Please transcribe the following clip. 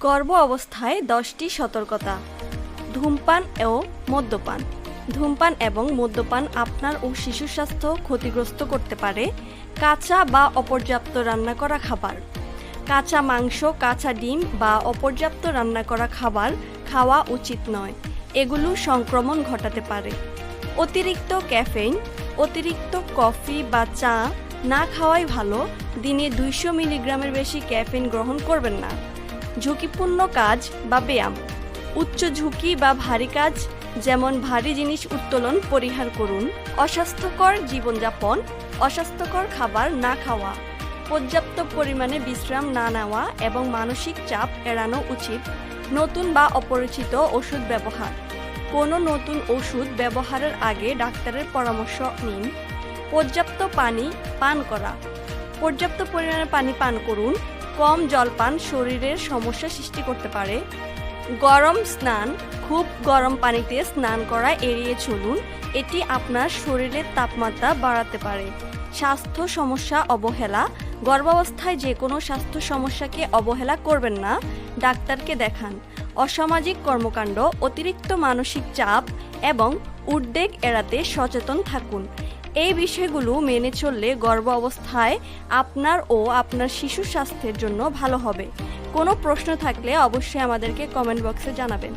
গর্ভ অবস্থায় 10টি সতর্কতা। ধূমপান ও মদ্যপান। ধূমপান এবং মদ্যপান আপনার ও শিশুর স্বাস্থ্য ক্ষতিগ্রস্ত করতে পারে। কাঁচা বা অপর্যাপ্ত রান্না করা খাবার। কাঁচা মাংস, কাঁচা ডিম বা অপর্যাপ্ত রান্না করা খাবার খাওয়া উচিত নয়, এগুলো সংক্রমণ ঘটাতে পারে। অতিরিক্ত ক্যাফেইন। অতিরিক্ত কফি বা চা না খাওয়াই ভালো। দিনে 200 মিলিগ্রামের বেশি ক্যাফেইন গ্রহণ করবেন না। ঝুঁকিপূর্ণ কাজ বা ব্যায়াম। উচ্চ ঝুঁকি বা ভারী কাজ যেমন ভারী জিনিস উত্তোলন পরিহার করুন। অস্বাস্থ্যকর জীবনযাপন। অস্বাস্থ্যকর খাবার না খাওয়া, পর্যাপ্ত পরিমাণে বিশ্রাম না নেওয়া এবং মানসিক চাপ এড়ানো উচিত। নতুন বা অপরিচিত ওষুধ ব্যবহার। কোনো নতুন ওষুধ ব্যবহারের আগে ডাক্তারের পরামর্শ নিন। পর্যাপ্ত পানি পান করা। পর্যাপ্ত পরিমাণে পানি পান করুন। কম জলপান শরীরের সমস্যা সৃষ্টি করতে পারে। গরম স্নান। খুব গরম পানিতে স্নান করা এড়িয়ে চলুন, এটি আপনার শরীরের তাপমাত্রা বাড়াতে পারে। স্বাস্থ্য সমস্যা অবহেলা। গর্ভাবস্থায় যে কোনো স্বাস্থ্য সমস্যাকে অবহেলা করবেন না, ডাক্তারকে দেখান। অসামাজিক কর্মকাণ্ড। অতিরিক্ত মানসিক চাপ এবং উদ্বেগ এড়াতে সচেতন থাকুন। এই বিষয়গুলো মেনে চললে গর্ভ অবস্থায় আপনার ও আপনার শিশুর স্বাস্থ্যের জন্য ভালো হবে। কোনো প্রশ্ন থাকলে অবশ্যই আমাদেরকে কমেন্ট বক্সে জানাবেন।